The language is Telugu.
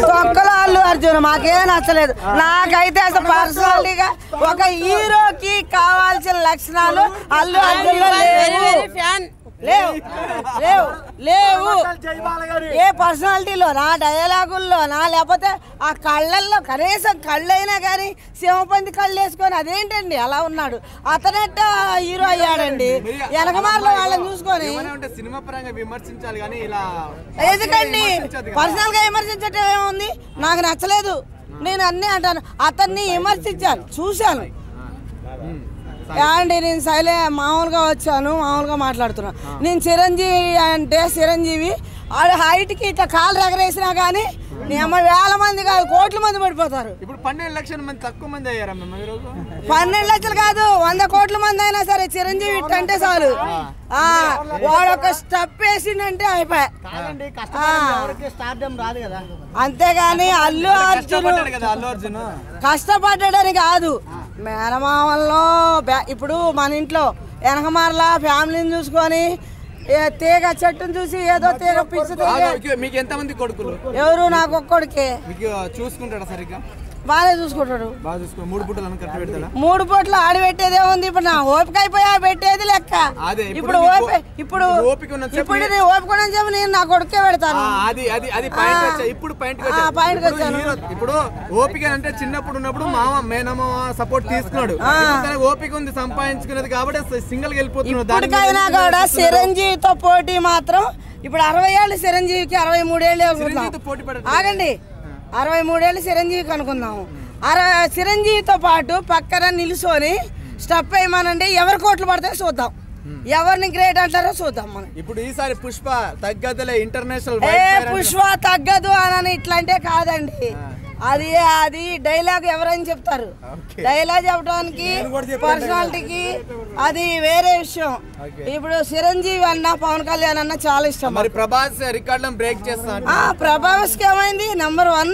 తొక్కలో అల్లు అర్జున్ మాకేం నచ్చలేదు. నాకైతే అసలు పర్సనాలిటీగా ఒక హీరోకి కావాల్సిన లక్షణాలు అల్లు అర్జున్ లో లేవు లేవు లేవు. ఏ పర్సనాలిటీలోనా, డైలాగుల్లోనా, లేకపోతే ఆ కళ్ళల్లో కనీసం కళ్ళైనా కానీ సింహపంది కళ్ళు వేసుకొని అదేంటండి అలా ఉన్నాడు. అతనట్ట హీరో అయ్యాడండి. వెనకమార్లో వాళ్ళని చూసుకొని సినిమా పరంగా విమర్శించాలి కానీ ఇలా ఎందుకండి పర్సనల్ గా విమర్శించటం ఏముంది? నాకు నచ్చలేదు, నేను అన్నీ అంటాను. అతన్ని విమర్శించాను, చూశాను అండి. నేను మామూలుగా వచ్చాను, మామూలుగా మాట్లాడుతున్నాను. నేను చిరంజీవి అంటే చిరంజీవి ఆడ హైట్కి ఇట్లా కాళ్ళు ఎగరేసినా కానీ వేల మంది కాదు కోట్ల మంది పడిపోతారు. ఇప్పుడు 12 లక్షల మంది తక్కువ మంది అయ్యారా? 12 లక్షలు కాదు, 100 కోట్ల మంది అయినా సరే చిరంజీవి ఇట్టంటే చాలు. వాడు ఒక స్టెప్ వేసిందంటే అయిపోయా. అంతేగాని అల్లు అర్జున్ కష్టపడ్డాడని కాదు. మేనమామల్లో ఇప్పుడు మన ఇంట్లో వెనకమారలా ఫ్యామిలీని చూసుకొని తీగ చెట్టును చూసి ఏదో తీగ పిచ్చి. మీకు ఎంతమంది కొడుకులు? ఎవరు? నాకు ఒక్కడికే. చూసుకుంటాడా సరిగ్గా? బాగా చూసుకుంటాడు. 3 పూటలు ఆడి పెట్టేదే ఉంది. ఇప్పుడు నా ఓపిక అయిపోయా పెట్టేది లెక్క. ఇప్పుడు ఇప్పుడు ఓపిక చెప్పి నేను నా కొడుకే పెడతాను. ఇప్పుడు ఓపిక అంటే చిన్నప్పుడు ఉన్నప్పుడు మేనమ్మ సపోర్ట్ తీసుకున్నాడు. ఓపిక ఉంది సంపాదించుకున్నది కాబట్టి సింగిల్ గా వెళ్ళిపోతున్నాడు. ఇప్పటికైనా కూడా చిరంజీవితో పోటీ మాత్రం ఇప్పుడు 60 ఏళ్ళు చిరంజీవికి 63 ఏళ్ళు. ఆగండి, 63 ఏళ్ళు చిరంజీవికి అనుకుందాము. చిరంజీవితో పాటు పక్కన నిలుసొని స్టెప్ వేయమనండి. ఎవరి కోట్లు పడతాయో చూద్దాం, ఎవరిని గ్రేట్ అంటారో చూద్దాం మనం. ఇప్పుడు ఈసారి పుష్ప తగ్గదులే ఇంటర్నేషనల్. పుష్ప తగ్గదు అని ఇట్లంటే కాదండి. అది డైలాగ్ ఎవరైనా చెప్తారు. డైలాగ్ చెప్పడానికి పర్సనాలిటీకి అది వేరే విషయం. ఇప్పుడు చిరంజీవి అన్న పవన్ కళ్యాణ్ అన్న చాలా ఇష్టం. మరి ప్రభాస్ రికార్డులను బ్రేక్ చేస్తా. ప్రభాస్ కి ఏమైంది? నెంబర్ 1.